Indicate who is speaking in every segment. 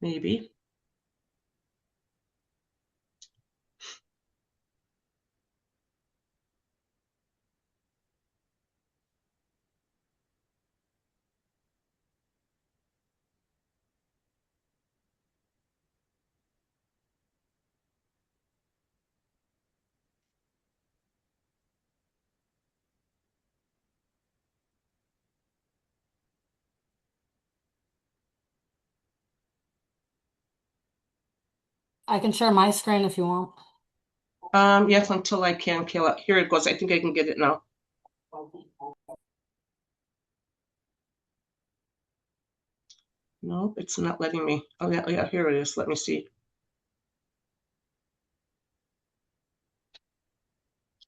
Speaker 1: maybe.
Speaker 2: I can share my screen if you want.
Speaker 1: Yes, until I can kill it. Here it goes. I think I can get it now. Nope, it's not letting me. Oh yeah, yeah, here it is. Let me see.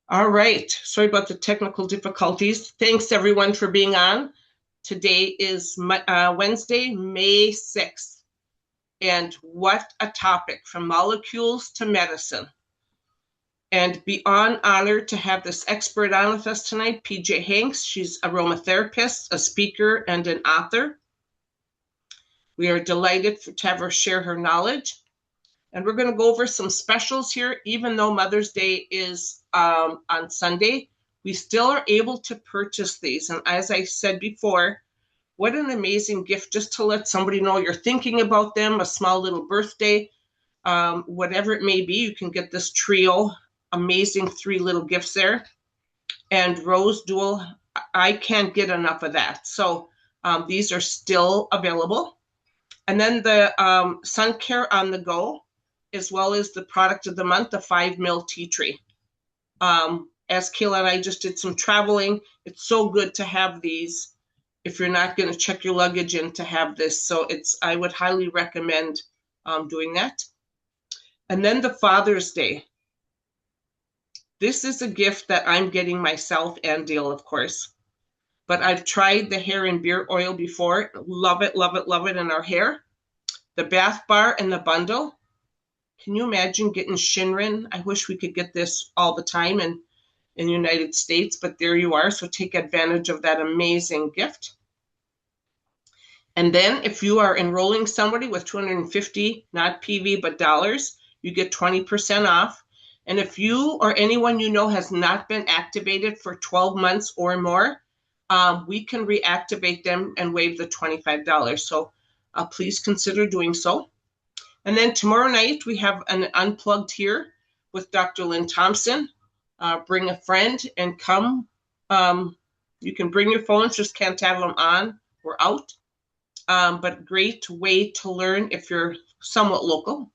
Speaker 1: All right. Sorry about the technical difficulties. Thanks everyone for being on. Today is Wednesday, May 6th. And what a topic, from molecules to medicine. And beyond honored to have this expert on with us tonight, PJ Hanks. She's aromatherapist, a speaker, and an author. We are delighted to have her share her knowledge. And we're going to go over some specials here. Even though Mother's Day is on Sunday, we still are able to purchase these. And as I said before, what an amazing gift just to let somebody know you're thinking about them, a small little birthday, whatever it may be. You can get this trio, amazing 3 little gifts there. And Rose Dual, I can't get enough of that. So these are still available. And then the Sun Care on the Go, as well as the product of the month, the 5 mil tea tree. As Kayla and I just did some traveling, it's so good to have these if you're not going to check your luggage in to have this. So I would highly recommend doing that. And then the Father's Day. This is a gift that I'm getting myself and Dale, of course. But I've tried the hair and beard oil before. Love it, love it, love it in our hair. The bath bar and the bundle. Can you imagine getting Shinrin? I wish we could get this all the time in the United States, but there you are. So take advantage of that amazing gift. And then if you are enrolling somebody with 250, not PV, but dollars, you get 20% off. And if you or anyone you know has not been activated for 12 months or more, we can reactivate them and waive the $25. So please consider doing so. And then tomorrow night, we have an Unplugged here with Dr. Lynn Thompson. Bring a friend and come. You can bring your phones, just can't have them on or out. But great way to learn if you're somewhat local.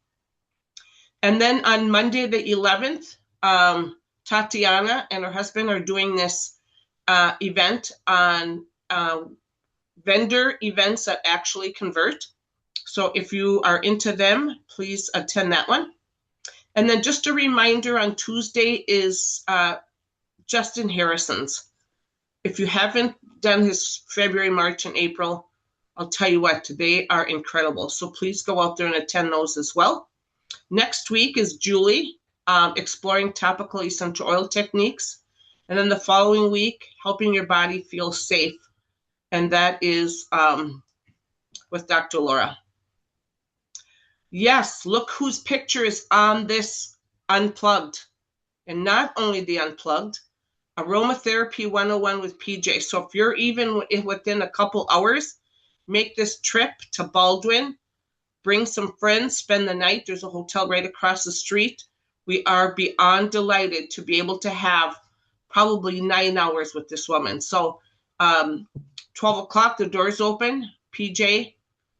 Speaker 1: And then on Monday the 11th, Tatiana and her husband are doing this event on vendor events that actually convert. So if you are into them, please attend that one. And then just a reminder, on Tuesday is Justin Harrison's. If you haven't done his February, March, and April, I'll tell you what, they are incredible. So please go out there and attend those as well. Next week is Julie, exploring topical essential oil techniques. And then the following week, helping your body feel safe. And that is with Dr. Laura. Yes, look whose picture is on this Unplugged. And not only the Unplugged, Aromatherapy 101 with PJ. So if you're even within a couple hours, make this trip to Baldwin, bring some friends, spend the night. There's a hotel right across the street. We are beyond delighted to be able to have probably 9 hours with this woman. So 12 o'clock, the doors open. PJ,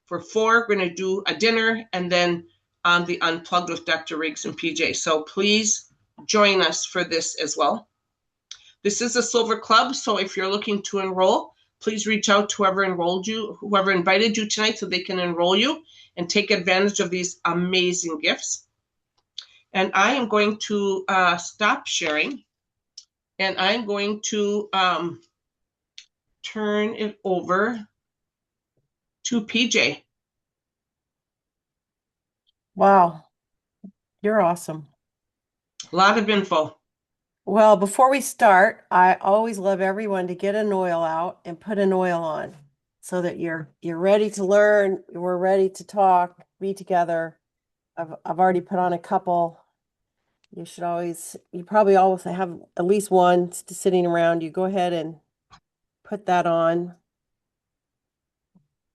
Speaker 1: for 4, we're going to do a dinner, and then the Unplugged with Dr. Riggs and PJ. So please join us for this as well. This is a Silver Club, so if you're looking to enroll, please reach out to whoever invited you tonight, so they can enroll you and take advantage of these amazing gifts. And I am going to stop sharing, and I'm going to turn it over to PJ.
Speaker 2: Wow, you're awesome.
Speaker 1: A lot of info.
Speaker 2: Well, before we start, I always love everyone to get an oil out and put an oil on so that you're ready to learn, we're ready to talk, be together. I've already put on a couple. You probably always have at least one sitting around. You go ahead and put that on.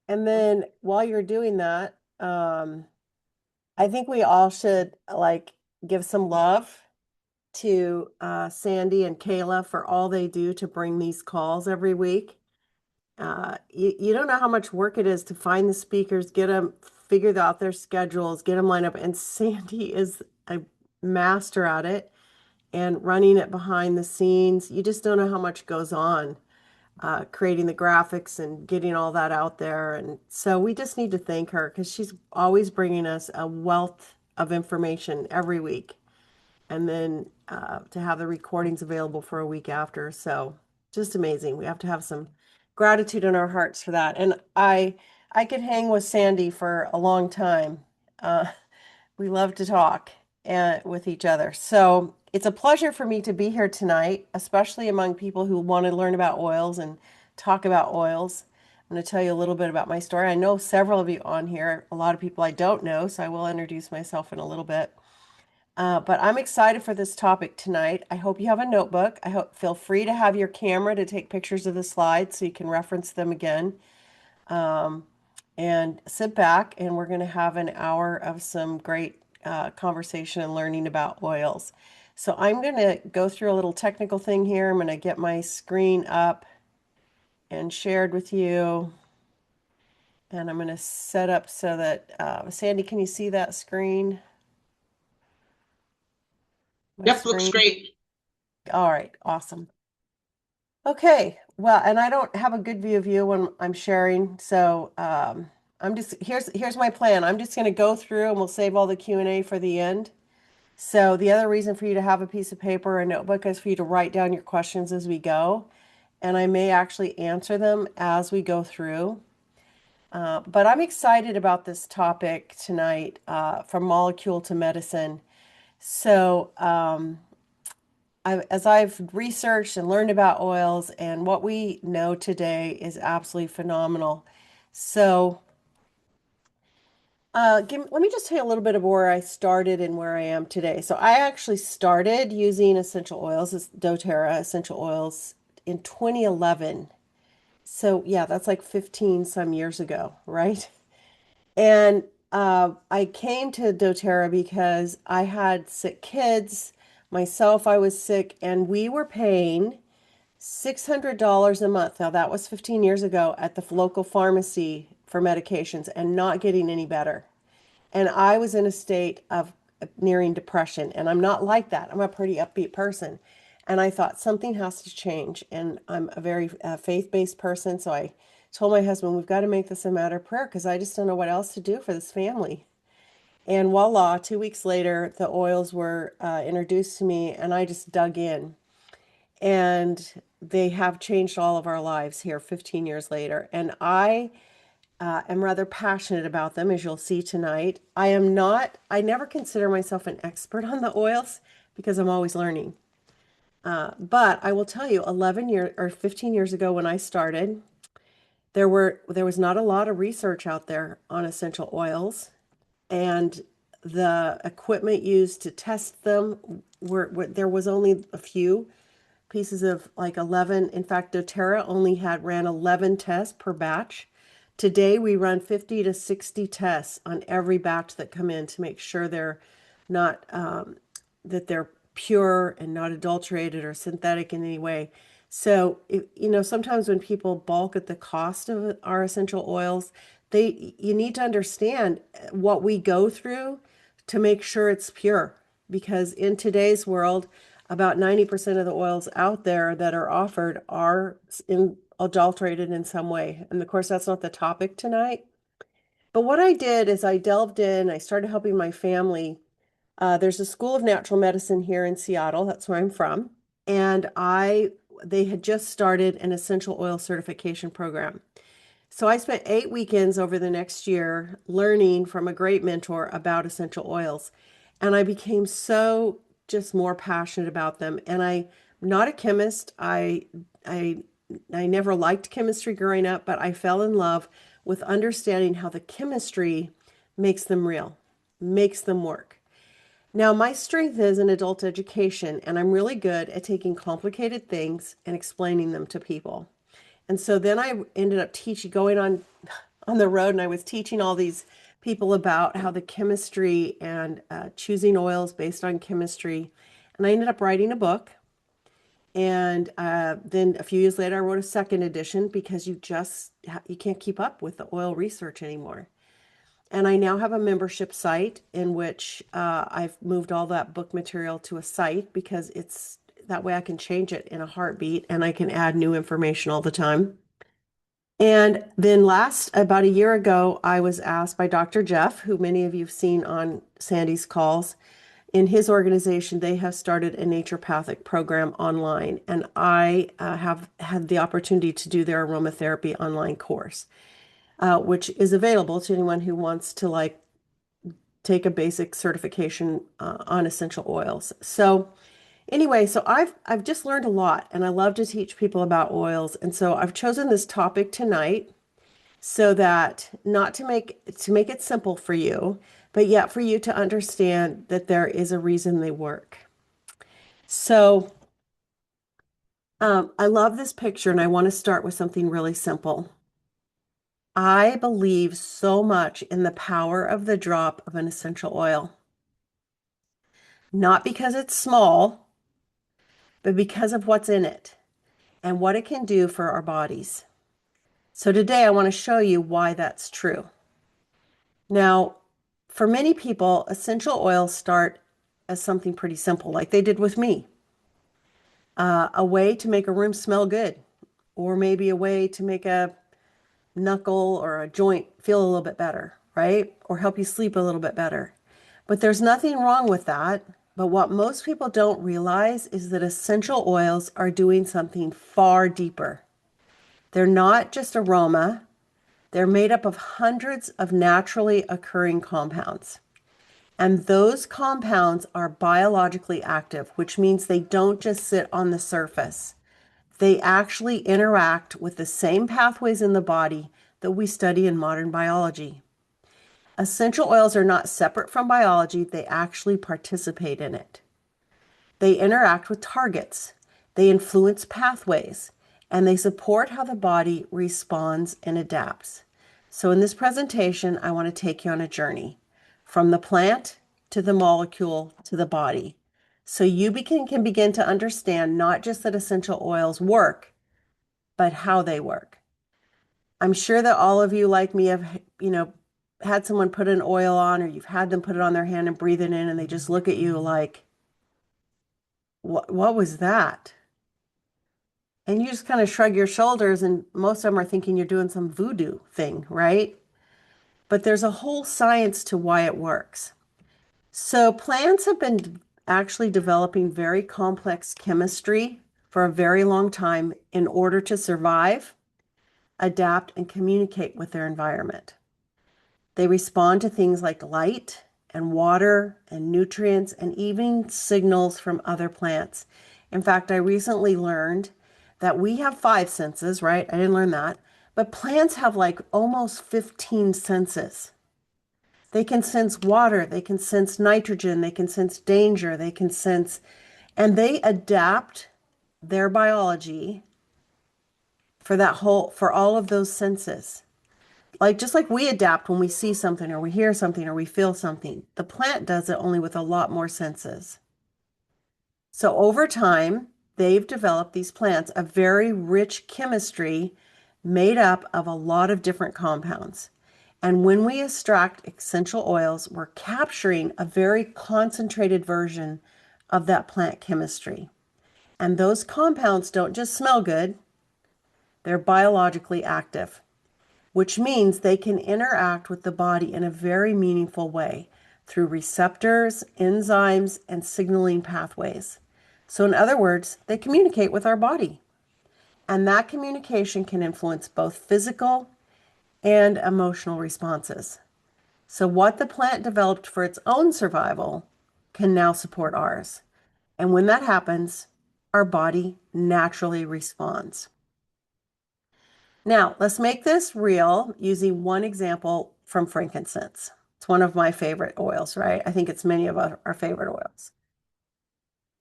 Speaker 2: And then while you're doing that, I think we all should like give some love to Sandy and Kayla for all they do to bring these calls every week. You don't know how much work it is to find the speakers, get them, figure out their schedules, get them lined up. And Sandy is a master at it and running it behind the scenes. You just don't know how much goes on, creating the graphics and getting all that out there. And so we just need to thank her because she's always bringing us a wealth of information every week. And then to have the recordings available for a week after. So just amazing. We have to have some gratitude in our hearts for that. And I could hang with Sandy for a long time. Uh, we love to talk with each other. So it's a pleasure for me to be here tonight, especially among people who want to learn about oils and talk about oils. I'm going to tell you a little bit about my story. I know several of you on here, a lot of people I don't know, so I will introduce myself in a little bit. But I'm excited for this topic tonight. I hope you have a notebook. Feel free to have your camera to take pictures of the slides so you can reference them again. Um, and sit back, and we're going to have an hour of some great conversation and learning about oils. So I'm going to go through a little technical thing here. I'm going to get my screen up and shared with you. And I'm going to set up so that, Sandy, can you see that screen? My
Speaker 1: Yep, looks
Speaker 2: screen?
Speaker 1: great.
Speaker 2: All right, awesome. Okay, well, and I don't have a good view of you when I'm sharing, so here's my plan. I'm just going to go through and we'll save all the Q&A for the end. So the other reason for you to have a piece of paper or a notebook is for you to write down your questions as we go, and I may actually answer them as we go through. But I'm excited about this topic tonight, from molecule to medicine. So as I've researched and learned about oils, and what we know today is absolutely phenomenal. So, let me just tell you a little bit of where I started and where I am today. So, I actually started using essential oils, doTERRA essential oils, in 2011. So, yeah, that's like 15 some years ago, right? And I came to doTERRA because I had sick kids. Myself, I was sick, and we were paying $600 a month. Now, that was 15 years ago at the local pharmacy for medications and not getting any better. And I was in a state of nearing depression. And I'm not like that. I'm a pretty upbeat person. And I thought something has to change. And I'm a very faith-based person. So I told my husband, we've got to make this a matter of prayer because I just don't know what else to do for this family. And voila, 2 weeks later, the oils were introduced to me, and I just dug in. And they have changed all of our lives here 15 years later. And I am rather passionate about them, as you'll see tonight. I never consider myself an expert on the oils because I'm always learning. But I will tell you, 11 years or 15 years ago when I started, there was not a lot of research out there on essential oils, and the equipment used to test them there was only a few pieces of like 11. In fact, doTERRA only ran 11 tests per batch. Today we run 50 to 60 tests on every batch that come in to make sure they're not that they're pure and not adulterated or synthetic in any way. So, sometimes when people balk at the cost of our essential oils, you need to understand what we go through to make sure it's pure. Because in today's world, about 90% of the oils out there that are offered are adulterated in some way. And of course, that's not the topic tonight. But what I did is I delved in, I started helping my family. There's a School of Natural Medicine here in Seattle. That's where I'm from. And they had just started an essential oil certification program. So I spent 8 weekends over the next year learning from a great mentor about essential oils. And I became so just more passionate about them. And I'm not a chemist. I never liked chemistry growing up, but I fell in love with understanding how the chemistry makes them real, makes them work. Now, my strength is in adult education, and I'm really good at taking complicated things and explaining them to people. And so then I ended up teaching, going on the road, and I was teaching all these people about how the chemistry and choosing oils based on chemistry. And I ended up writing a book. And then a few years later, I wrote a second edition because you can't keep up with the oil research anymore. And I now have a membership site in which I've moved all that book material to a site because it's that way I can change it in a heartbeat and I can add new information all the time. And then about a year ago, I was asked by Dr. Jeff, who many of you have seen on Sandy's calls. In his organization, they have started a naturopathic program online, and I have had the opportunity to do their aromatherapy online course, which is available to anyone who wants to take a basic certification on essential oils. So anyway, so I've just learned a lot, and I love to teach people about oils, and so I've chosen this topic tonight so that not to make it simple for you, but yet for you to understand that there is a reason they work. So I love this picture, and I want to start with something really simple. I believe so much in the power of the drop of an essential oil, not because it's small, but because of what's in it and what it can do for our bodies. So today I want to show you why that's true. Now, for many people, essential oils start as something pretty simple, like they did with me. A way to make a room smell good, or maybe a way to make a knuckle or a joint feel a little bit better, right? Or help you sleep a little bit better. But there's nothing wrong with that. But what most people don't realize is that essential oils are doing something far deeper. They're not just aroma, they're made up of hundreds of naturally occurring compounds. And those compounds are biologically active, which means they don't just sit on the surface. They actually interact with the same pathways in the body that we study in modern biology. Essential oils are not separate from biology, they actually participate in it. They interact with targets, they influence pathways, and they support how the body responds and adapts. So in this presentation, I want to take you on a journey from the plant to the molecule to the body. So you can begin to understand not just that essential oils work, but how they work. I'm sure that all of you, like me, have, had someone put an oil on, or you've had them put it on their hand and breathe it in, and they just look at you like, what was that? And you just kind of shrug your shoulders, and most of them are thinking you're doing some voodoo thing, right? But there's a whole science to why it works. So plants have been actually developing very complex chemistry for a very long time in order to survive, adapt, and communicate with their environment. They respond to things like light and water and nutrients and even signals from other plants. In fact, I recently learned that we have 5 senses, right? I didn't learn that. But plants have like almost 15 senses. They can sense water, they can sense nitrogen, they can sense danger, they can sense, and they adapt their biology for all of those senses. Just like we adapt when we see something or we hear something or we feel something, the plant does it only with a lot more senses. So over time, they've developed, these plants, a very rich chemistry made up of a lot of different compounds. And when we extract essential oils, we're capturing a very concentrated version of that plant chemistry. And those compounds don't just smell good, they're biologically active, which means they can interact with the body in a very meaningful way through receptors, enzymes, and signaling pathways. So in other words, they communicate with our body. And that communication can influence both physical and emotional responses. So what the plant developed for its own survival can now support ours. And when that happens, our body naturally responds. Now, let's make this real using one example from frankincense. It's It's one of my favorite oils, right? I think it's many of our favorite oils.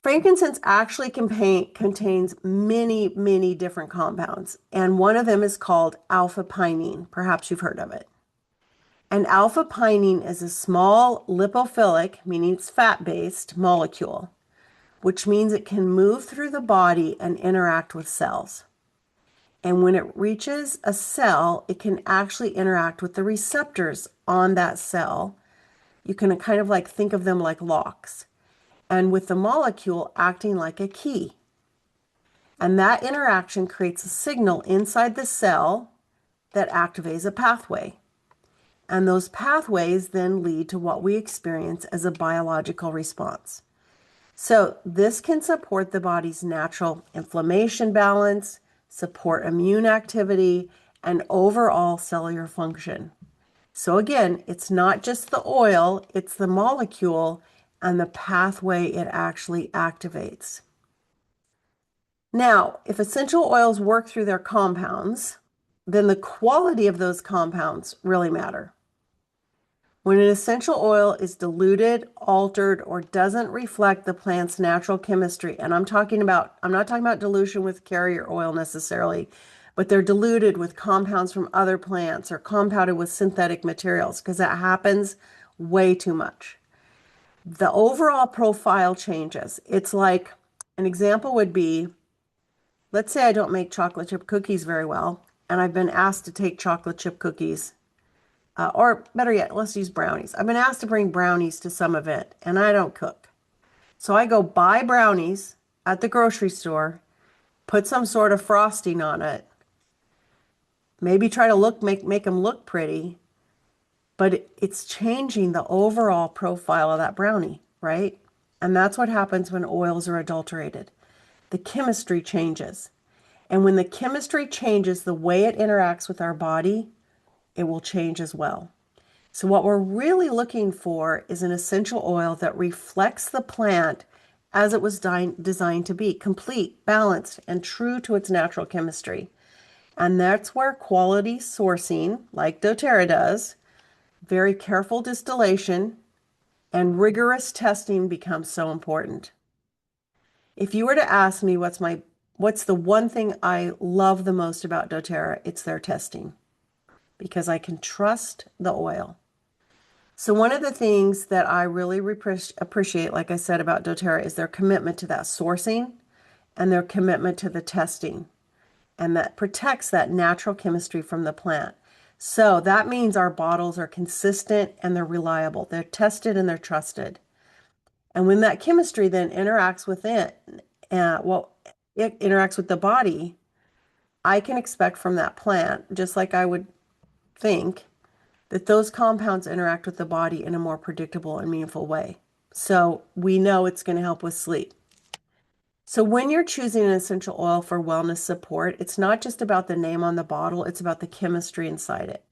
Speaker 2: Frankincense actually contains many, many different compounds, and one of them is called alpha pinene. Perhaps you've heard of it. And alpha pinene is a small lipophilic, meaning it's fat-based molecule, which means it can move through the body and interact with cells. And when it reaches a cell, it can actually interact with the receptors on that cell. You can kind of like think of them like locks, and with the molecule acting like a key. And that interaction creates a signal inside the cell that activates a pathway. And those pathways then lead to what we experience as a biological response. So this can support the body's natural inflammation balance, support immune activity, and overall cellular function. So again, it's not just the oil, it's the molecule and the pathway it actually activates. Now, if essential oils work through their compounds, then the quality of those compounds really matter. When an essential oil is diluted, altered, or doesn't reflect the plant's natural chemistry, and I'm not talking about dilution with carrier oil necessarily, but they're diluted with compounds from other plants or compounded with synthetic materials, because that happens way too much. The overall profile changes. It's like an example would be, let's say I don't make chocolate chip cookies very well, and I've been asked to take chocolate chip cookies, or better yet, let's use brownies. I've been asked to bring brownies to some event, and I don't cook. So I go buy brownies at the grocery store, put some sort of frosting on it, maybe try to make them look pretty, but it's changing the overall profile of that brownie, right? And that's what happens when oils are adulterated. The chemistry changes. And when the chemistry changes, the way it interacts with our body, it will change as well. So what we're really looking for is an essential oil that reflects the plant as it was designed to be, complete, balanced, and true to its natural chemistry. And that's where quality sourcing, like doTERRA does, very careful distillation, and rigorous testing becomes so important. If you were to ask me what's the one thing I love the most about doTERRA, it's their testing, because I can trust the oil. So one of the things that I really appreciate, like I said, about doTERRA is their commitment to that sourcing and their commitment to the testing. And that protects that natural chemistry from the plant. So that means our bottles are consistent and they're reliable. They're tested and they're trusted. And when that chemistry then interacts with it, it interacts with the body, I can expect from that plant, just like I would think, that those compounds interact with the body in a more predictable and meaningful way. So we know it's going to help with sleep. So when you're choosing an essential oil for wellness support, it's not just about the name on the bottle, it's about the chemistry inside it.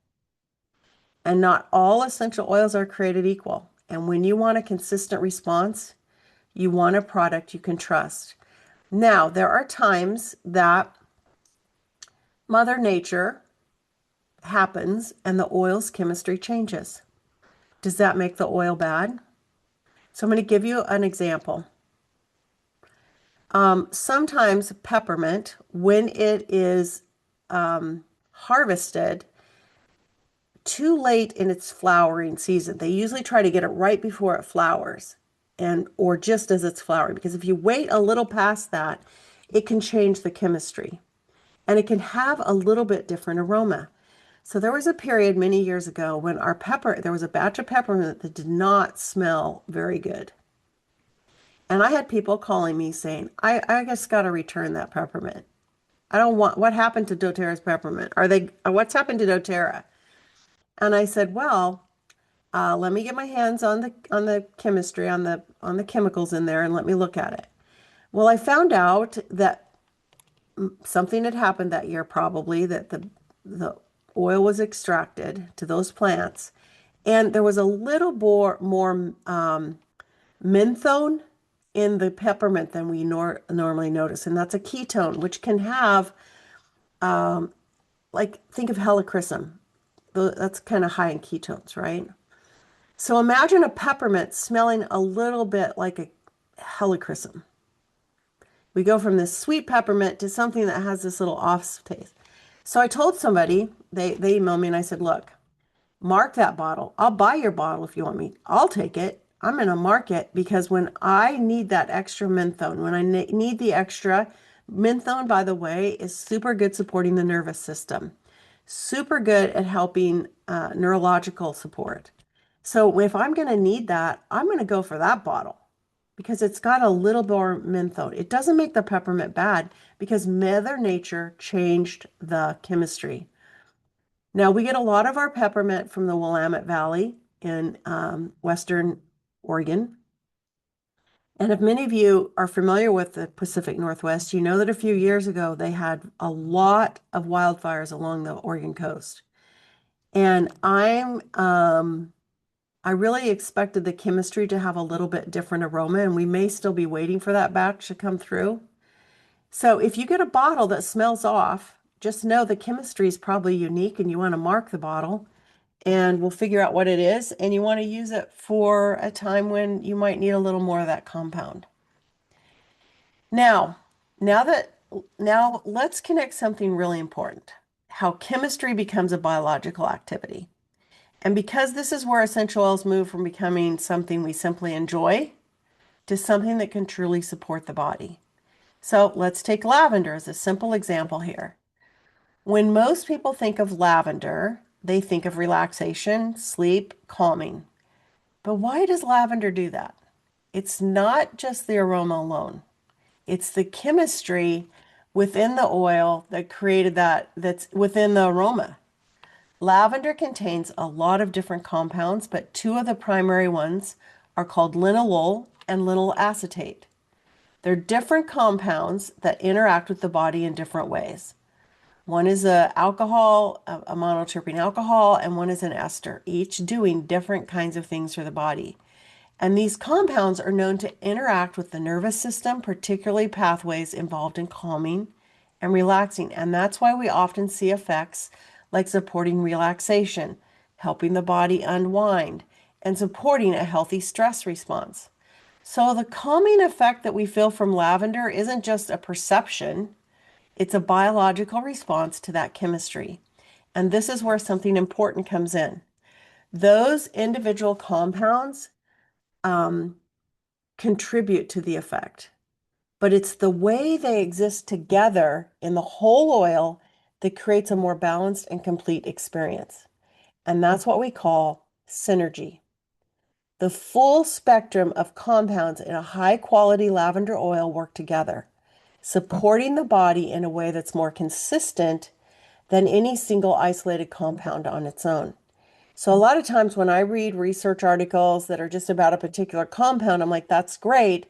Speaker 2: And not all essential oils are created equal. And when you want a consistent response, you want a product you can trust. Now, there are times that Mother Nature happens and the oil's chemistry changes. Does that make the oil bad? So I'm going to give you an example. Sometimes peppermint, when it is harvested too late in its flowering season, they usually try to get it right before it flowers or just as it's flowering, because if you wait a little past that, it can change the chemistry and it can have a little bit different aroma. So there was a period many years ago when there was a batch of peppermint that did not smell very good. And I had people calling me saying, I just got to return that peppermint. What happened to doTERRA's peppermint? What's happened to doTERRA? And I said, well, let me get my hands on the chemistry, on the chemicals in there and let me look at it. Well, I found out that something had happened that year, probably, that the oil was extracted to those plants. And there was a little more menthone in the peppermint than we normally notice. And that's a ketone, which can have, think of helichrysum. That's kind of high in ketones, right? So imagine a peppermint smelling a little bit like a helichrysum. We go from this sweet peppermint to something that has this little off taste. So I told somebody, they emailed me and I said, look, mark that bottle. I'll buy your bottle if you want me. I'll take it. I'm going to mark it because when I need that extra menthone, when I need the extra menthone, by the way, is super good supporting the nervous system, super good at helping neurological support. So if I'm going to need that, I'm going to go for that bottle because it's got a little more menthone. It doesn't make the peppermint bad because Mother Nature changed the chemistry. Now, we get a lot of our peppermint from the Willamette Valley in Western Oregon. And if many of you are familiar with the Pacific Northwest, you know that a few years ago they had a lot of wildfires along the Oregon coast. And I really expected the chemistry to have a little bit different aroma, and we may still be waiting for that batch to come through. So if you get a bottle that smells off, just know the chemistry is probably unique and you want to mark the bottle and we'll figure out what it is. And you want to use it for a time when you might need a little more of that compound. Now, now let's connect something really important, how chemistry becomes a biological activity. And because this is where essential oils move from becoming something we simply enjoy to something that can truly support the body. So let's take lavender as a simple example here. When most people think of lavender, they think of relaxation, sleep, calming. But why does lavender do that? It's not just the aroma alone. It's the chemistry within the oil that created that's within the aroma. Lavender contains a lot of different compounds, but two of the primary ones are called linalool and linyl acetate. They're different compounds that interact with the body in different ways. One is a alcohol, a monoterpene alcohol, and one is an ester, each doing different kinds of things for the body. And these compounds are known to interact with the nervous system, particularly pathways involved in calming and relaxing. And that's why we often see effects like supporting relaxation, helping the body unwind, and supporting a healthy stress response. So the calming effect that we feel from lavender isn't just a perception, it's a biological response to that chemistry. And this is where something important comes in. Those individual compounds contribute to the effect, but it's the way they exist together in the whole oil that creates a more balanced and complete experience. And that's what we call synergy. The full spectrum of compounds in a high quality lavender oil work together, supporting the body in a way that's more consistent than any single isolated compound on its own. So a lot of times when I read research articles that are just about a particular compound, I'm like, that's great,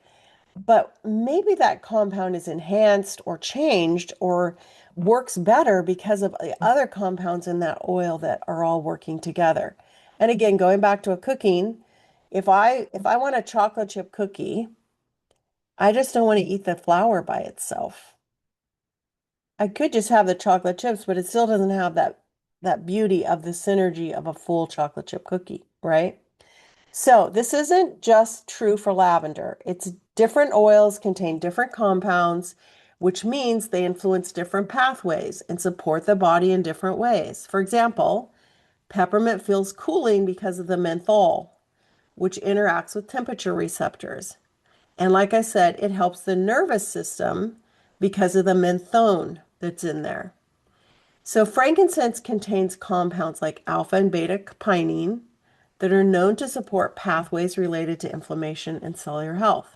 Speaker 2: but maybe that compound is enhanced or changed or works better because of the other compounds in that oil that are all working together. And again, going back to a cooking, if I want a chocolate chip cookie, I just don't want to eat the flour by itself. I could just have the chocolate chips, but it still doesn't have that beauty of the synergy of a full chocolate chip cookie, right? So this isn't just true for lavender. It's different oils contain different compounds, which means they influence different pathways and support the body in different ways. For example, peppermint feels cooling because of the menthol, which interacts with temperature receptors. And like I said, it helps the nervous system because of the menthone that's in there. So frankincense contains compounds like alpha and beta pinene that are known to support pathways related to inflammation and cellular health.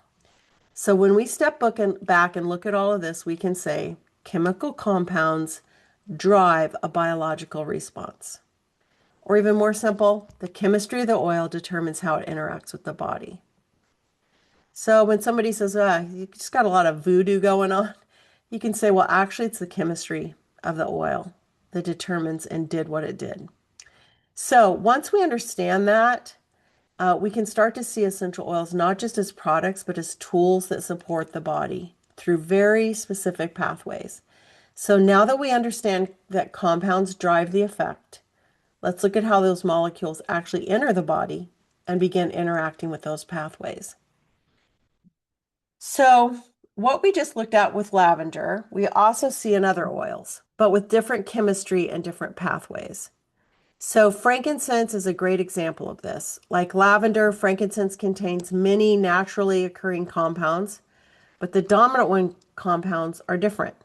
Speaker 2: So when we step back and look at all of this, we can say chemical compounds drive a biological response. Or even more simple, the chemistry of the oil determines how it interacts with the body. So when somebody says, you just got a lot of voodoo going on, you can say, well, actually, it's the chemistry of the oil that determines and did what it did. So once we understand that, we can start to see essential oils not just as products, but as tools that support the body through very specific pathways. So now that we understand that compounds drive the effect, let's look at how those molecules actually enter the body and begin interacting with those pathways. So what we just looked at with lavender, we also see in other oils, but with different chemistry and different pathways. So frankincense is a great example of this. Like lavender, frankincense contains many naturally occurring compounds, but the dominant one compounds are different.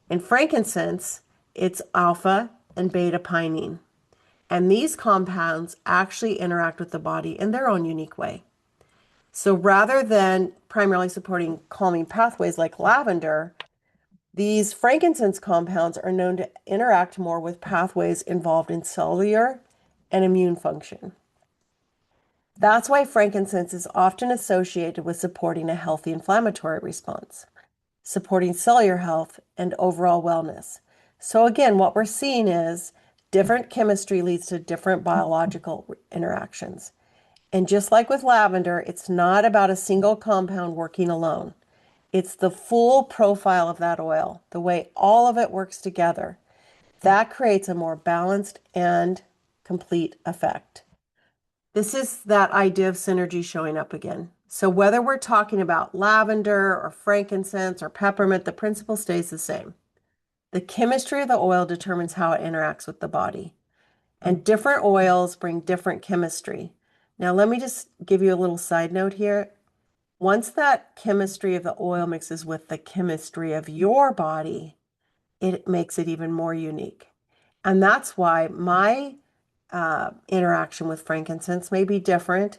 Speaker 2: In frankincense, it's alpha and beta pinene. And these compounds actually interact with the body in their own unique way. So rather than primarily supporting calming pathways like lavender, these frankincense compounds are known to interact more with pathways involved in cellular and immune function. That's why frankincense is often associated with supporting a healthy inflammatory response, supporting cellular health and overall wellness. So again, what we're seeing is different chemistry leads to different biological interactions. And just like with lavender, it's not about a single compound working alone. It's the full profile of that oil, the way all of it works together. That creates a more balanced and complete effect. This is that idea of synergy showing up again. So whether we're talking about lavender or frankincense or peppermint, the principle stays the same. The chemistry of the oil determines how it interacts with the body. And different oils bring different chemistry. Now, let me just give you a little side note here. Once that chemistry of the oil mixes with the chemistry of your body, it makes it even more unique. And that's why my interaction with frankincense may be different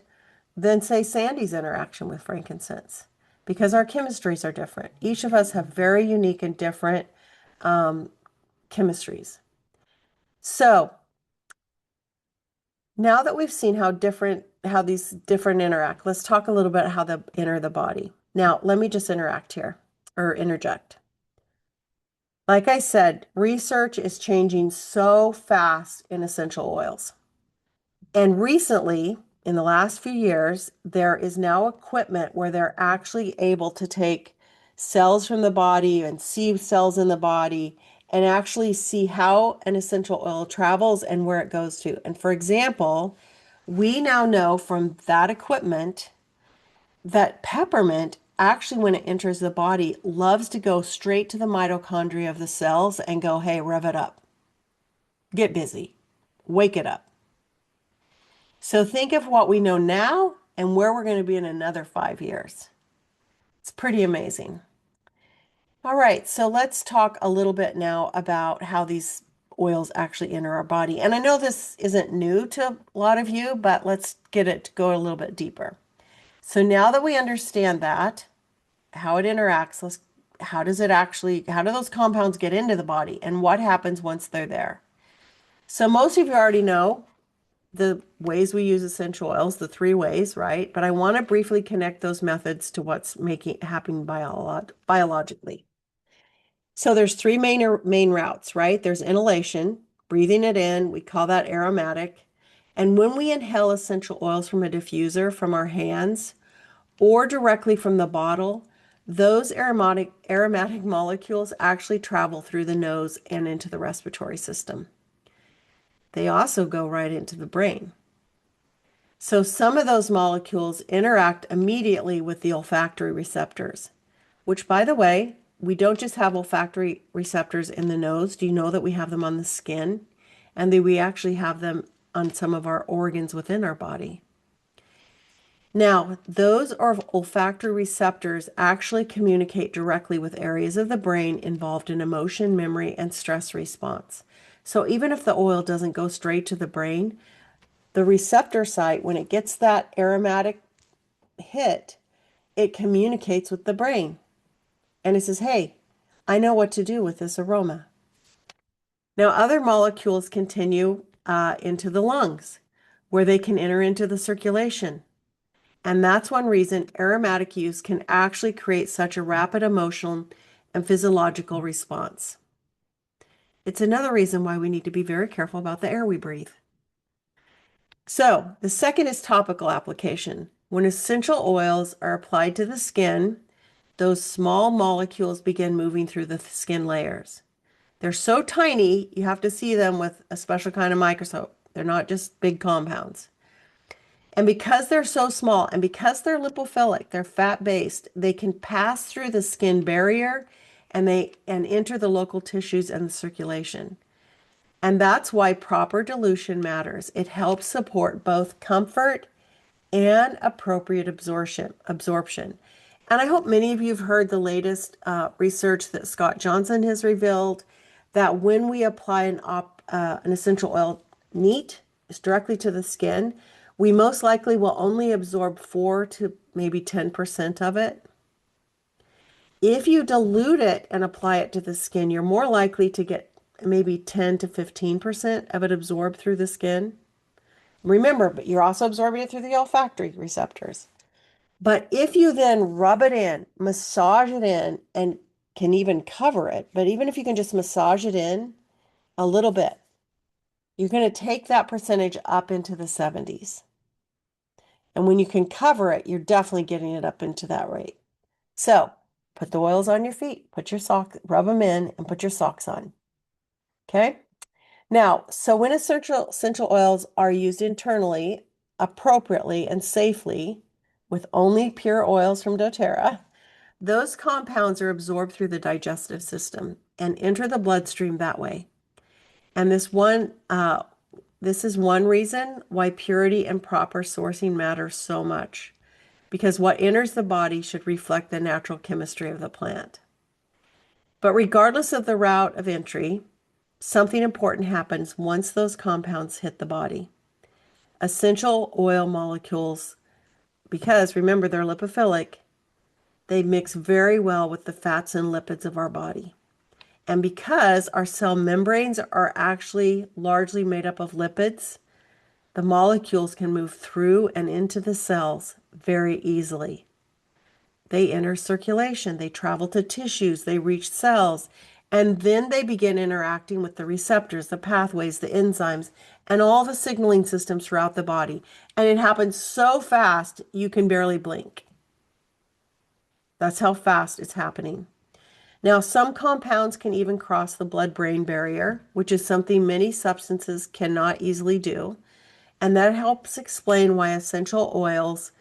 Speaker 2: than, say, Sandy's interaction with frankincense, because our chemistries are different. Each of us have very unique and different chemistries. So now that we've seen how these different interact, let's talk a little bit how they enter the body. Now, let me just interject. Like I said, research is changing so fast in essential oils. And recently, in the last few years, there is now equipment where they're actually able to take cells from the body and see cells in the body and actually see how an essential oil travels and where it goes to. And for example, we now know from that equipment that peppermint actually, when it enters the body, loves to go straight to the mitochondria of the cells and go, hey, rev it up. Get busy. Wake it up. So think of what we know now and where we're going to be in another 5 years. It's pretty amazing. All right, so let's talk a little bit now about how these oils actually enter our body. And I know this isn't new to a lot of you, but let's go a little bit deeper. So now that we understand that, how it interacts, how do those compounds get into the body and what happens once they're there? So most of you already know the ways we use essential oils, the 3 ways, right? But I want to briefly connect those methods to what's happening biologically. So there's 3 main routes, right? There's inhalation, breathing it in, we call that aromatic. And when we inhale essential oils from a diffuser from our hands or directly from the bottle, those aromatic molecules actually travel through the nose and into the respiratory system. They also go right into the brain. So some of those molecules interact immediately with the olfactory receptors, which, by the way, we don't just have olfactory receptors in the nose. Do you know that we have them on the skin? And that we actually have them on some of our organs within our body. Now, those olfactory receptors actually communicate directly with areas of the brain involved in emotion, memory, and stress response. So even if the oil doesn't go straight to the brain, the receptor site, when it gets that aromatic hit, it communicates with the brain. And it says, hey, I know what to do with this aroma. Now, other molecules continue into the lungs, where they can enter into the circulation. And that's one reason aromatic use can actually create such a rapid emotional and physiological response. It's another reason why we need to be very careful about the air we breathe. So the second is topical application. When essential oils are applied to the skin, those small molecules begin moving through the skin layers. They're so tiny, you have to see them with a special kind of microscope. They're not just big compounds. And because they're so small and because they're lipophilic, they're fat-based, they can pass through the skin barrier and enter the local tissues and the circulation. And that's why proper dilution matters. It helps support both comfort and appropriate absorption. And I hope many of you have heard the latest research that Scott Johnson has revealed that when we apply an essential oil neat, directly to the skin, we most likely will only absorb 4 to maybe 10% of it. If you dilute it and apply it to the skin, you're more likely to get maybe 10 to 15% of it absorbed through the skin. Remember, but you're also absorbing it through the olfactory receptors. But if you then rub it in, massage it in, and can even cover it, but even if you can just massage it in a little bit, you're going to take that percentage up into the 70s. And when you can cover it, you're definitely getting it up into that rate. So put the oils on your feet, put your socks, rub them in, and put your socks on. Okay? Now, so when essential oils are used internally, appropriately, and safely, with only pure oils from doTERRA, those compounds are absorbed through the digestive system and enter the bloodstream that way. And this is one reason why purity and proper sourcing matters so much, because what enters the body should reflect the natural chemistry of the plant. But regardless of the route of entry, something important happens once those compounds hit the body. Essential oil molecules, because remember they're lipophilic, they mix very well with the fats and lipids of our body. And because our cell membranes are actually largely made up of lipids, the molecules can move through and into the cells very easily. They enter circulation, they travel to tissues, they reach cells, and then they begin interacting with the receptors, the pathways, the enzymes, and all the signaling systems throughout the body. And it happens so fast, you can barely blink. That's how fast it's happening. Now, some compounds can even cross the blood-brain barrier, which is something many substances cannot easily do. And that helps explain why essential oils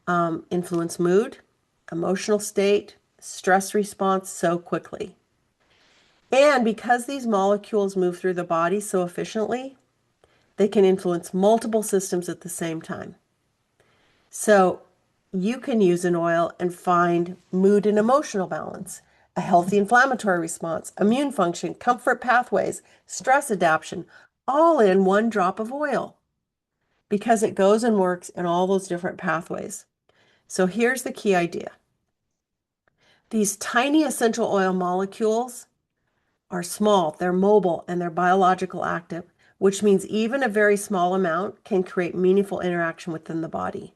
Speaker 2: influence mood, emotional state, stress response so quickly. And because these molecules move through the body so efficiently, they can influence multiple systems at the same time. So you can use an oil and find mood and emotional balance, a healthy inflammatory response, immune function, comfort pathways, stress adaptation, all in one drop of oil because it goes and works in all those different pathways. So here's the key idea. These tiny essential oil molecules are small, they're mobile, and they're biological active, which means even a very small amount can create meaningful interaction within the body.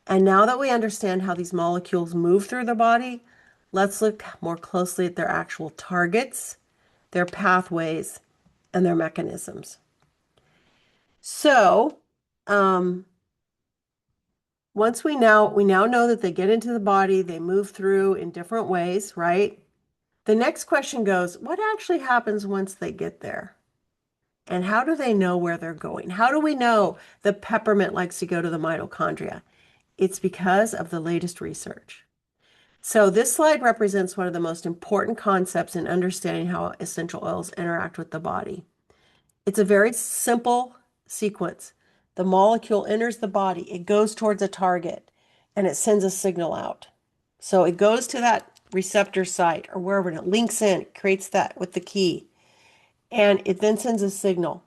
Speaker 2: And now that we understand how these molecules move through the body, let's look more closely at their actual targets, their pathways, and their mechanisms. So, once we now know that they get into the body, they move through in different ways, right? The next question goes, what actually happens once they get there? And how do they know where they're going? How do we know the peppermint likes to go to the mitochondria? It's because of the latest research. So this slide represents one of the most important concepts in understanding how essential oils interact with the body. It's a very simple sequence. The molecule enters the body, it goes towards a target, and it sends a signal out. So it goes to that receptor site or wherever, and it links in, it creates that with the key, and it then sends a signal.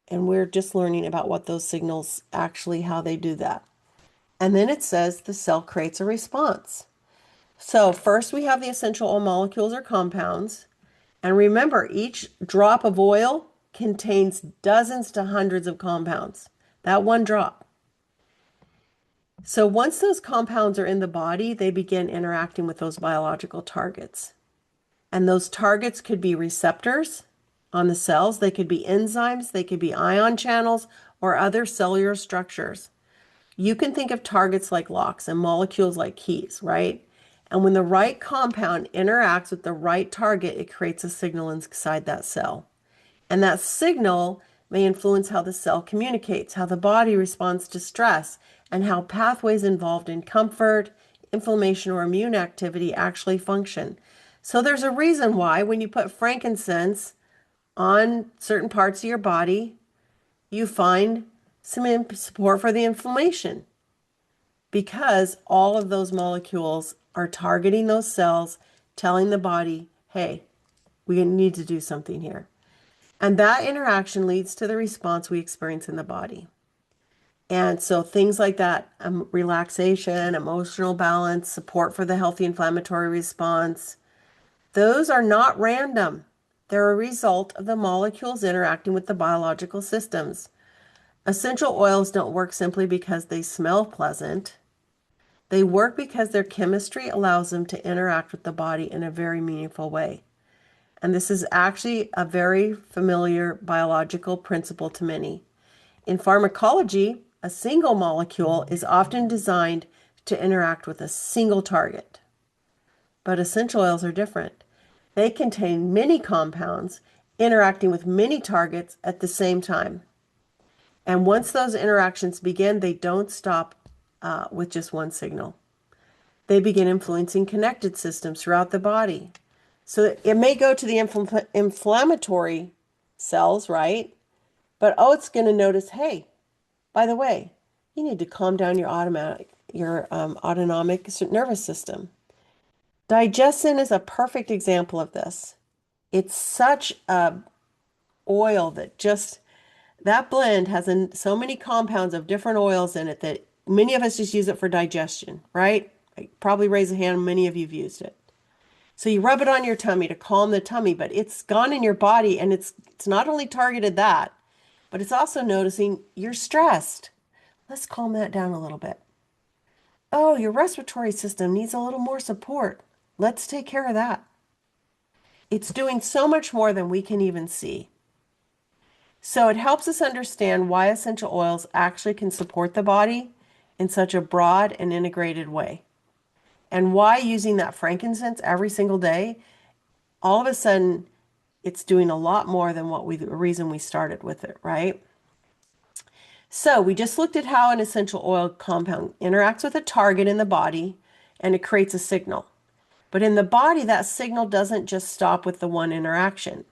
Speaker 2: And we're just learning about what those signals actually, how they do that. And then it says the cell creates a response. So first we have the essential oil molecules or compounds. And remember, each drop of oil contains dozens to hundreds of compounds. That one drop. So once those compounds are in the body, they begin interacting with those biological targets. And those targets could be receptors on the cells, they could be enzymes, they could be ion channels, or other cellular structures. You can think of targets like locks and molecules like keys, right? And when the right compound interacts with the right target, it creates a signal inside that cell. And that signal may influence how the cell communicates, how the body responds to stress, and how pathways involved in comfort, inflammation, or immune activity actually function. So there's a reason why when you put frankincense on certain parts of your body, you find some support for the inflammation because all of those molecules are targeting those cells, telling the body, hey, we need to do something here. And that interaction leads to the response we experience in the body. And so things like that, relaxation, emotional balance, support for the healthy inflammatory response, those are not random. They're a result of the molecules interacting with the biological systems. Essential oils don't work simply because they smell pleasant. They work because their chemistry allows them to interact with the body in a very meaningful way. And this is actually a very familiar biological principle to many. In pharmacology, a single molecule is often designed to interact with a single target. But essential oils are different. They contain many compounds interacting with many targets at the same time. And once those interactions begin, they don't stop with just one signal. They begin influencing connected systems throughout the body. So it may go to the inflammatory cells, right? But it's going to notice, hey, by the way, you need to calm down your autonomic nervous system. Digestin is a perfect example of this. It's such a oil that blend has so many compounds of different oils in it that many of us just use it for digestion, right? Probably raise a hand, many of you have used it. So you rub it on your tummy to calm the tummy, but it's gone in your body and it's not only targeted that, but it's also noticing you're stressed. Let's calm that down a little bit. Oh, your respiratory system needs a little more support. Let's take care of that. It's doing so much more than we can even see. So it helps us understand why essential oils actually can support the body in such a broad and integrated way. And why using that frankincense every single day, all of a sudden, it's doing a lot more than the reason we started with it, right? So we just looked at how an essential oil compound interacts with a target in the body and it creates a signal. But in the body, that signal doesn't just stop with the one interaction.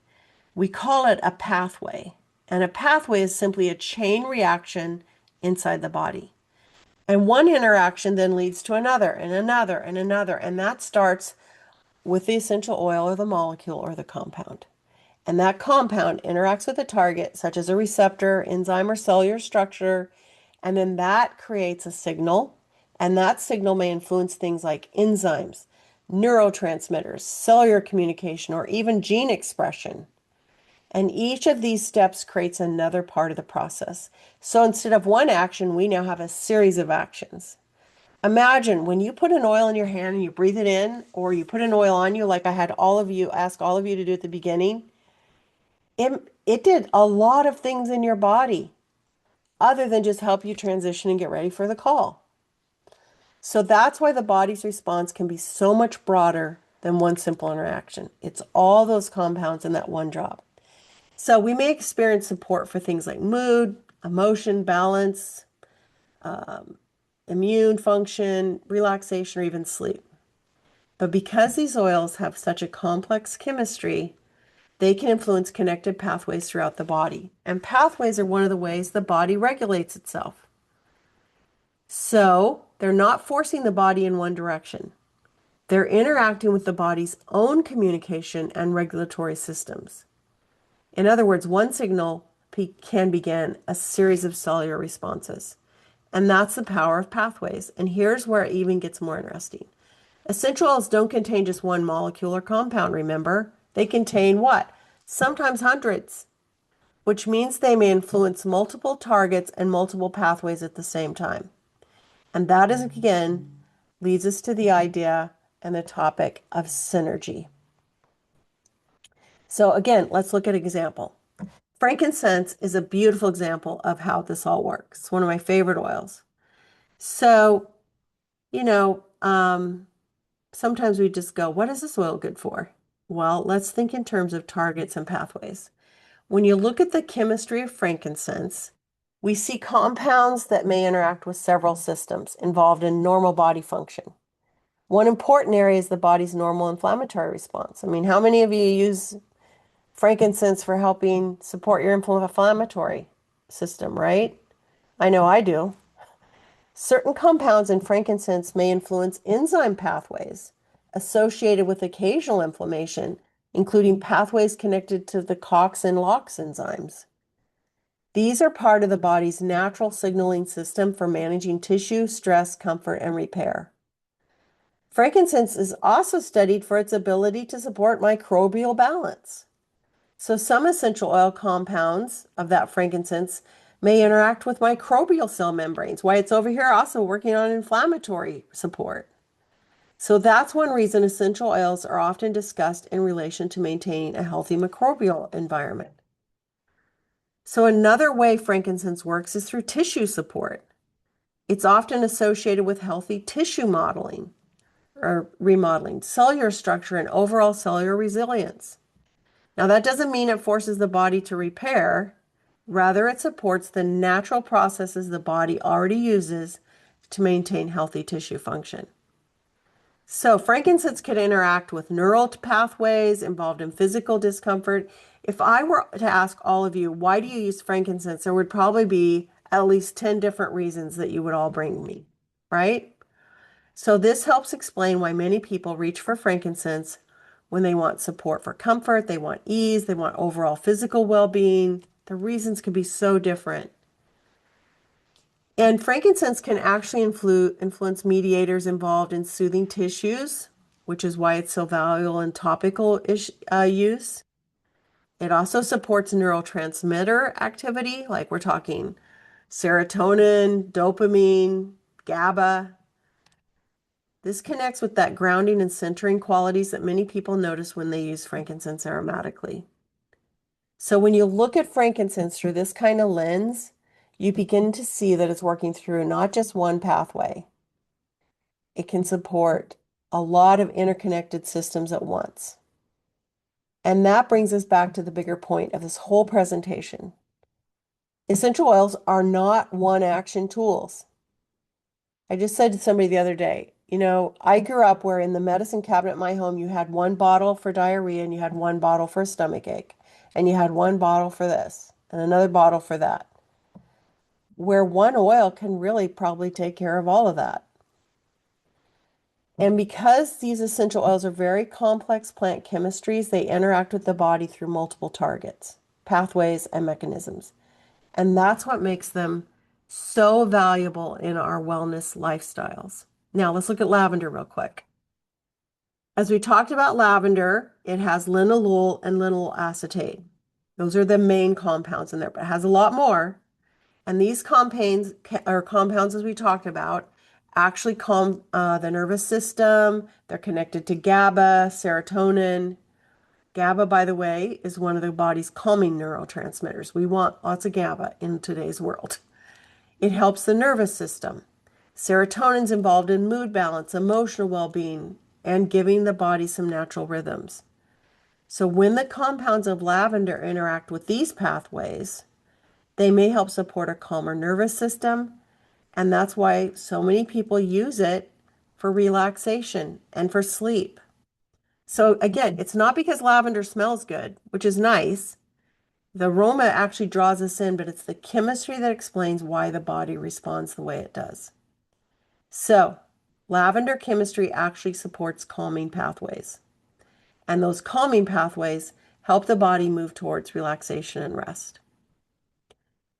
Speaker 2: We call it a pathway. And a pathway is simply a chain reaction inside the body. And one interaction then leads to another and another and another. And that starts with the essential oil or the molecule or the compound. And that compound interacts with a target, such as a receptor, enzyme, or cellular structure. And then that creates a signal. And that signal may influence things like enzymes, neurotransmitters, cellular communication, or even gene expression. And each of these steps creates another part of the process. So instead of one action, we now have a series of actions. Imagine when you put an oil in your hand and you breathe it in, or you put an oil on you, like I had ask all of you to do at the beginning. It did a lot of things in your body other than just help you transition and get ready for the call. So that's why the body's response can be so much broader than one simple interaction. It's all those compounds in that one drop. So we may experience support for things like mood, emotion, balance, immune function, relaxation, or even sleep. But because these oils have such a complex chemistry, they can influence connected pathways throughout the body. And pathways are one of the ways the body regulates itself. So they're not forcing the body in one direction. They're interacting with the body's own communication and regulatory systems. In other words, one signal can begin a series of cellular responses. And that's the power of pathways. And here's where it even gets more interesting. Essential oils don't contain just one molecule or compound, remember? They contain what? Sometimes hundreds, which means they may influence multiple targets and multiple pathways at the same time. And that is, again, leads us to the idea and the topic of synergy. So again, let's look at an example. Frankincense is a beautiful example of how this all works. It's one of my favorite oils. So, sometimes we just go, what is this oil good for? Well, let's think in terms of targets and pathways. When you look at the chemistry of frankincense, we see compounds that may interact with several systems involved in normal body function. One important area is the body's normal inflammatory response. I mean, how many of you use frankincense for helping support your inflammatory system, right? I know I do. Certain compounds in frankincense may influence enzyme pathways associated with occasional inflammation, including pathways connected to the COX and LOX enzymes. These are part of the body's natural signaling system for managing tissue, stress, comfort, and repair. Frankincense is also studied for its ability to support microbial balance. So some essential oil compounds of that frankincense may interact with microbial cell membranes, why it's over here also working on inflammatory support. So that's one reason essential oils are often discussed in relation to maintaining a healthy microbial environment. So another way frankincense works is through tissue support. It's often associated with healthy tissue modeling or remodeling, cellular structure, and overall cellular resilience. Now, that doesn't mean it forces the body to repair. Rather, it supports the natural processes the body already uses to maintain healthy tissue function. So, frankincense can interact with neural pathways involved in physical discomfort. If I were to ask all of you, why do you use frankincense? There would probably be at least 10 different reasons that you would all bring me, right? So, this helps explain why many people reach for frankincense when they want support for comfort, they want ease, they want overall physical well-being. The reasons can be so different. And frankincense can actually influence mediators involved in soothing tissues, which is why it's so valuable in topical use. It also supports neurotransmitter activity, like we're talking serotonin, dopamine, GABA. This connects with that grounding and centering qualities that many people notice when they use frankincense aromatically. So when you look at frankincense through this kind of lens, you begin to see that it's working through not just one pathway. It can support a lot of interconnected systems at once. And that brings us back to the bigger point of this whole presentation. Essential oils are not one action tools. I just said to somebody the other day, I grew up where in the medicine cabinet in my home, you had one bottle for diarrhea and you had one bottle for a stomach ache, and you had one bottle for this and another bottle for that, where one oil can really probably take care of all of that. And because these essential oils are very complex plant chemistries, they interact with the body through multiple targets, pathways, and mechanisms. And that's what makes them so valuable in our wellness lifestyles. Now, let's look at lavender real quick. As we talked about lavender, it has linalool and linalool acetate. Those are the main compounds in there, but it has a lot more. And these compounds, as we talked about, actually calm the nervous system. They're connected to GABA, serotonin. GABA, by the way, is one of the body's calming neurotransmitters. We want lots of GABA in today's world. It helps the nervous system. Serotonin's involved in mood balance, emotional well-being, and giving the body some natural rhythms. So when the compounds of lavender interact with these pathways, they may help support a calmer nervous system, and that's why so many people use it for relaxation and for sleep. So again, it's not because lavender smells good, which is nice. The aroma actually draws us in, but it's the chemistry that explains why the body responds the way it does. So, lavender chemistry actually supports calming pathways. And those calming pathways help the body move towards relaxation and rest.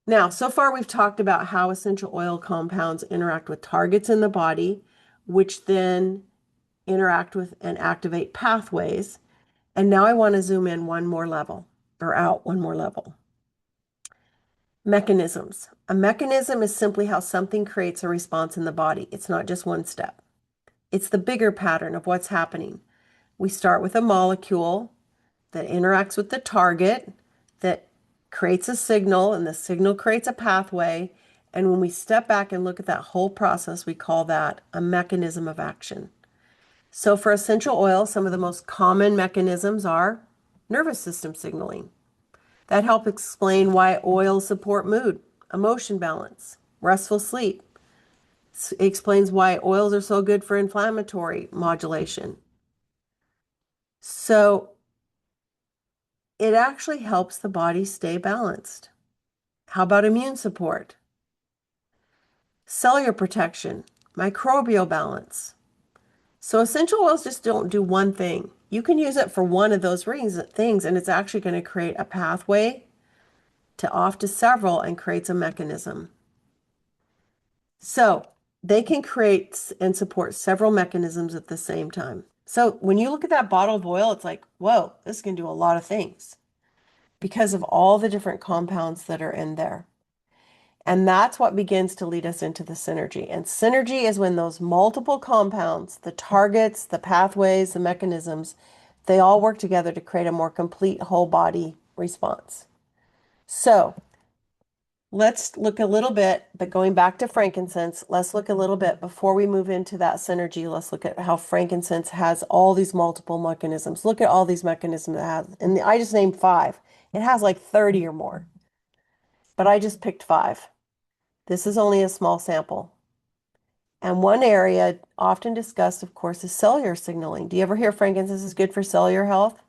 Speaker 2: Now, so far we've talked about how essential oil compounds interact with targets in the body, which then interact with and activate pathways. And now I want to zoom in one more level, or out one more level. Mechanisms. A mechanism is simply how something creates a response in the body. It's not just one step. It's the bigger pattern of what's happening. We start with a molecule that interacts with the target, that creates a signal, and the signal creates a pathway. And when we step back and look at that whole process, we call that a mechanism of action. So for essential oils, some of the most common mechanisms are nervous system signaling. That helps explain why oils support mood, emotion balance, restful sleep. It explains why oils are so good for inflammatory modulation. So it actually helps the body stay balanced. How about immune support? Cellular protection, microbial balance. So essential oils just don't do one thing. You can use it for one of those things, and it's actually going to create a pathway to off to several and creates a mechanism. So they can create and support several mechanisms at the same time. So when you look at that bottle of oil, it's like, whoa, this can do a lot of things because of all the different compounds that are in there. And that's what begins to lead us into the synergy. And synergy is when those multiple compounds, the targets, the pathways, the mechanisms, they all work together to create a more complete whole body response. So let's look a little bit, but going back to frankincense, let's look a little bit before we move into that synergy. Let's look at how frankincense has all these multiple mechanisms. Look at all these mechanisms it has. And I just named 5. It has like 30 or more, but I just picked 5. This is only a small sample. And one area often discussed, of course, is cellular signaling. Do you ever hear frankincense is good for cellular health?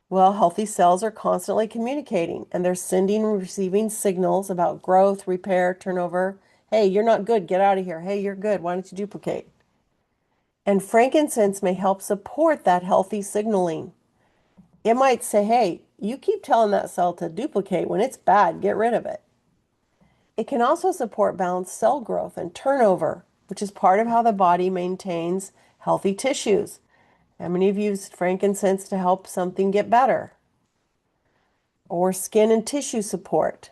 Speaker 2: Well, healthy cells are constantly communicating and they're sending and receiving signals about growth, repair, turnover. Hey, you're not good. Get out of here. Hey, you're good. Why don't you duplicate? And frankincense may help support that healthy signaling. It might say, hey, you keep telling that cell to duplicate when it's bad. Get rid of it. It can also support balanced cell growth and turnover, which is part of how the body maintains healthy tissues. How many of you used frankincense to help something get better? Or skin and tissue support.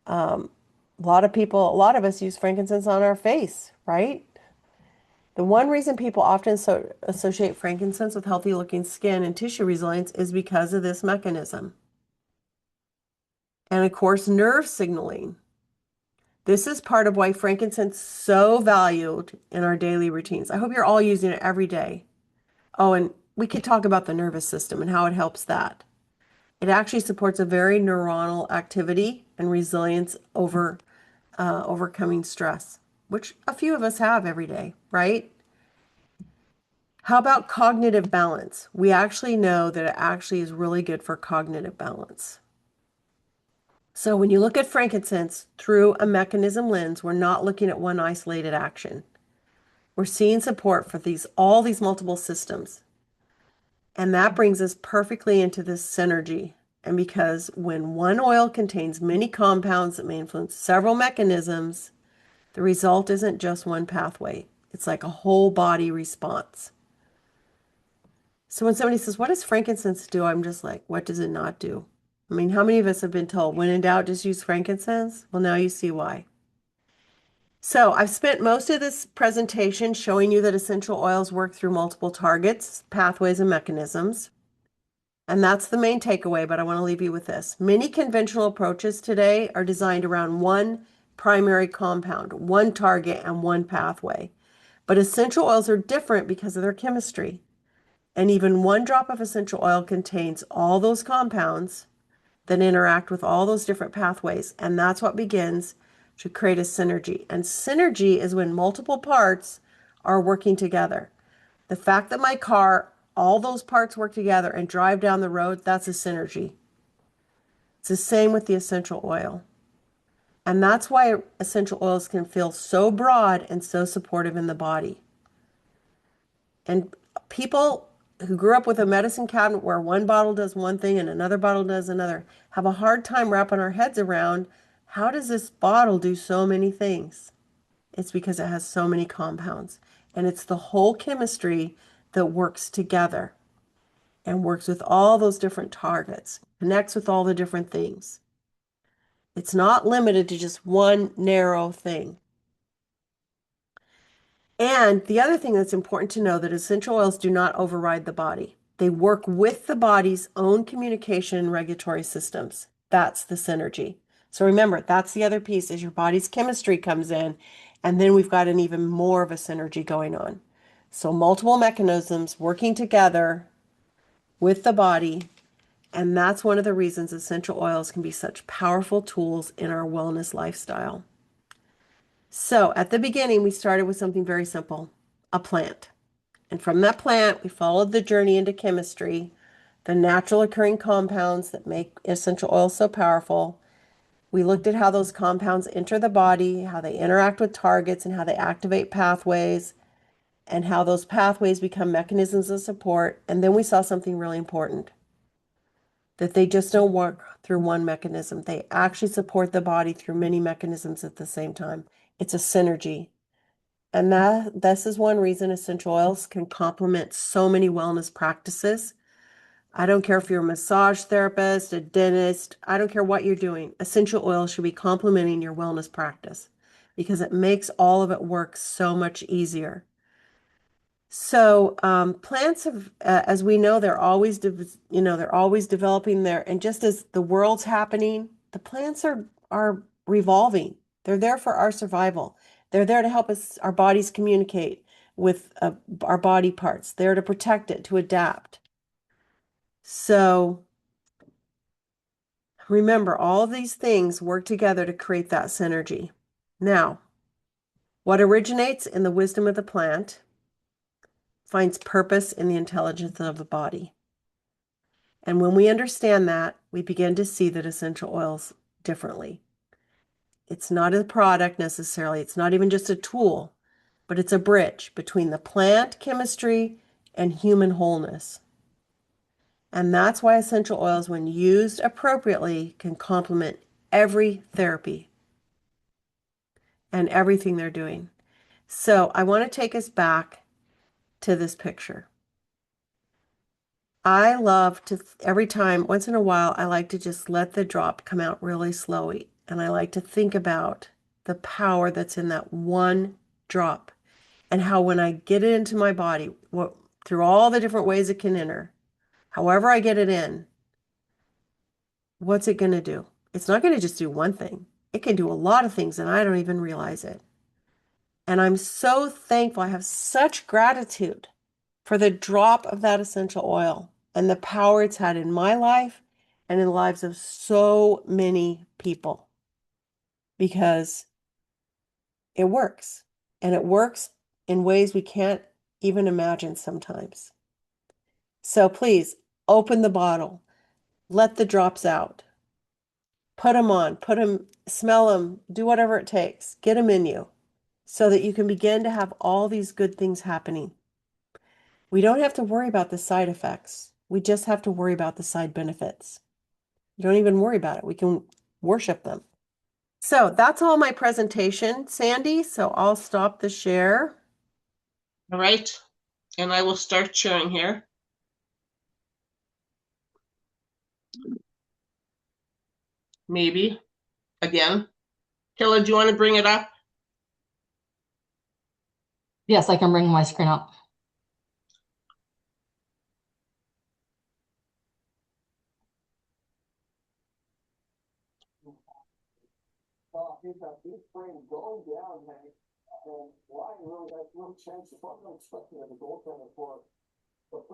Speaker 2: A lot of us use frankincense on our face, right? The one reason people often associate frankincense with healthy looking skin and tissue resilience is because of this mechanism. And of course, nerve signaling. This is part of why frankincense is so valued in our daily routines. I hope you're all using it every day. Oh, and we could talk about the nervous system and how it helps that. It actually supports a very neuronal activity and resilience over overcoming stress, which a few of us have every day, right? How about cognitive balance? We actually know that it actually is really good for cognitive balance. So when you look at frankincense through a mechanism lens, we're not looking at one isolated action. We're seeing support for all these multiple systems. And that brings us perfectly into this synergy. And because when one oil contains many compounds that may influence several mechanisms, the result isn't just one pathway. It's like a whole body response. So when somebody says, what does frankincense do? I'm just like, what does it not do? I mean, how many of us have been told, when in doubt, just use frankincense? Well, now you see why. So I've spent most of this presentation showing you that essential oils work through multiple targets, pathways, and mechanisms. And that's the main takeaway, but I want to leave you with this. Many conventional approaches today are designed around one primary compound, one target, and one pathway. But essential oils are different because of their chemistry. And even one drop of essential oil contains all those compounds that interact with all those different pathways. And that's what begins to create a synergy. And synergy is when multiple parts are working together. The fact that my car, all those parts work together and drive down the road, that's a synergy. It's the same with the essential oil. And that's why essential oils can feel so broad and so supportive in the body. And people who grew up with a medicine cabinet where one bottle does one thing and another bottle does another have a hard time wrapping our heads around, how does this bottle do so many things? It's because it has so many compounds. And it's the whole chemistry that works together and works with all those different targets, connects with all the different things. It's not limited to just one narrow thing. And the other thing that's important to know that essential oils do not override the body. They work with the body's own communication and regulatory systems. That's the synergy. So remember, that's the other piece is your body's chemistry comes in, and then we've got an even more of a synergy going on. So multiple mechanisms working together with the body And that's one of the reasons essential oils can be such powerful tools in our wellness lifestyle. So at the beginning, we started with something very simple, a plant. And from that plant, we followed the journey into chemistry, the natural occurring compounds that make essential oils so powerful. We looked at how those compounds enter the body, how they interact with targets, and how they activate pathways, and how those pathways become mechanisms of support. And then we saw something really important, that they just don't work through one mechanism. They actually support the body through many mechanisms at the same time. It's a synergy. And this is one reason essential oils can complement so many wellness practices. I don't care if you're a massage therapist, a dentist, I don't care what you're doing. Essential oils should be complementing your wellness practice because it makes all of it work so much easier. So plants have, as we know, they're always, they're always developing there. And just as the world's happening, the plants are revolving. They're there for our survival. They're there to help us, our bodies communicate with our body parts. They're to protect it, to adapt. So remember, all of these things work together to create that synergy. Now, what originates in the wisdom of the plant finds purpose in the intelligence of the body. And when we understand that, we begin to see that essential oils differently. It's not a product necessarily, it's not even just a tool, but it's a bridge between the plant chemistry and human wholeness. And that's why essential oils, when used appropriately, can complement every therapy and everything they're doing. So I want to take us back to this picture. I love to, every time, once in a while, I like to just let the drop come out really slowly. And I like to think about the power that's in that one drop and how when I get it into my body, through all the different ways it can enter, however I get it in, what's it going to do? It's not going to just do one thing. It can do a lot of things and I don't even realize it. And I'm so thankful. I have such gratitude for the drop of that essential oil and the power it's had in my life and in the lives of so many people because it works and it works in ways we can't even imagine sometimes. So please open the bottle, let the drops out, put them on, smell them, do whatever it takes, get them in you so that you can begin to have all these good things happening. We don't have to worry about the side effects. We just have to worry about the side benefits. You don't even worry about it. We can worship them. So that's all my presentation, Sandy. So I'll stop the share.
Speaker 1: All right. And I will start sharing here. Maybe. Again. Kayla, do you want to bring it up?
Speaker 3: Yes, I can bring my screen up.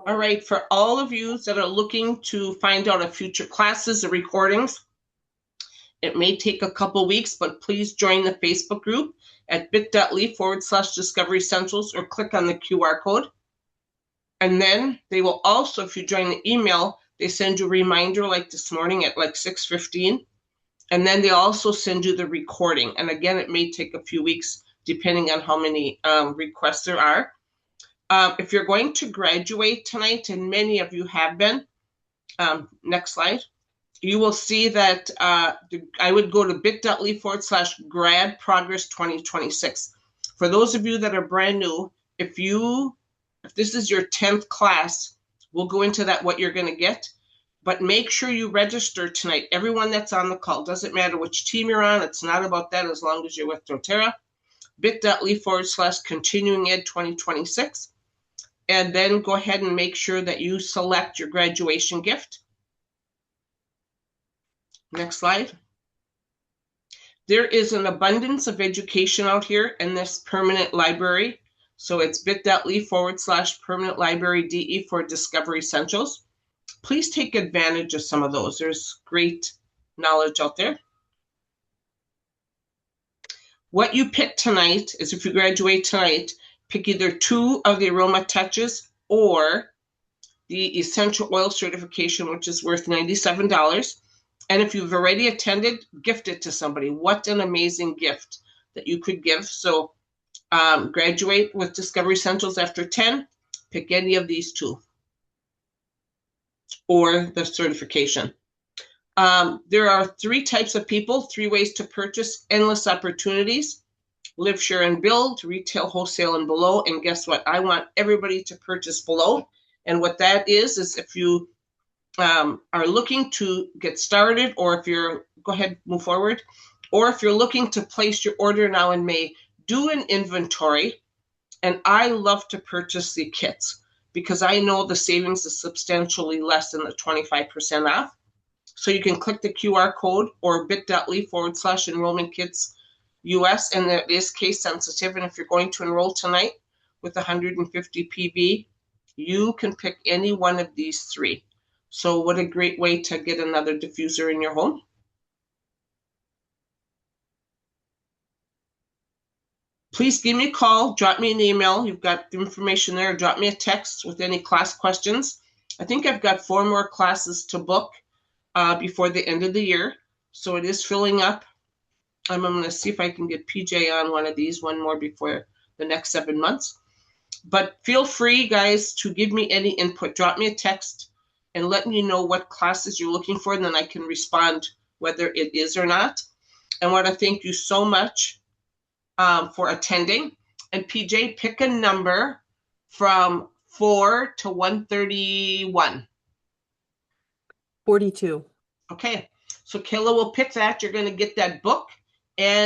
Speaker 1: All right, for all of you that are looking to find out of future classes or recordings, it may take a couple weeks, but please join the Facebook group at bit.ly/Discovery Essentials or click on the QR code. And then they will also, if you join the email, they send you a reminder like this morning at like 6:15. And then they also send you the recording. And again, it may take a few weeks depending on how many requests there are. If you're going to graduate tonight, and many of you have been, next slide, you will see that I would go to bit.ly/grad progress 2026. For those of you that are brand new, if this is your 10th class, we'll go into that, what you're going to get. But make sure you register tonight. Everyone that's on the call, doesn't matter which team you're on. It's not about that as long as you're with doTERRA. bit.ly/continuing ed 2026. And then go ahead and make sure that you select your graduation gift. Next slide. There is an abundance of education out here in this permanent library. So it's bit.ly/permanent library DE for Discovery Essentials. please take advantage of some of those. There's great knowledge out there. What you pick tonight is, if you graduate tonight, pick either 2 of the Aroma Touches or the Essential Oil Certification, which is worth $97. And if you've already attended, gift it to somebody. What an amazing gift that you could give. So graduate with Discovery Essentials after 10, pick any of these 2 or the certification. There are 3 types of people, 3 ways to purchase, endless opportunities: live, share, and build, retail, wholesale, and below. And guess what? I want everybody to purchase below. And what that is if you are looking to get started, or if you're, go ahead, move forward, or if you're looking to place your order now in May, do an inventory. And I love to purchase the kits because I know the savings is substantially less than the 25% off. So you can click the QR code or bit.ly/enrollment kits US, and it is case sensitive. And if you're going to enroll tonight with 150 PV, you can pick any one of these 3. So what a great way to get another diffuser in your home. Please give me a call, drop me an email. You've got the information there. Drop me a text with any class questions. I think I've got 4 more classes to book before the end of the year. So it is filling up. I'm going to see if I can get PJ on one of these, one more before the next 7 months. But feel free, guys, to give me any input. Drop me a text and let me know what classes you're looking for, and then I can respond whether it is or not. I want to thank you so much for attending. And PJ, pick a number from 4 to 131.
Speaker 2: 42.
Speaker 1: Okay, so Kayla will pick that. You're going to get that book, and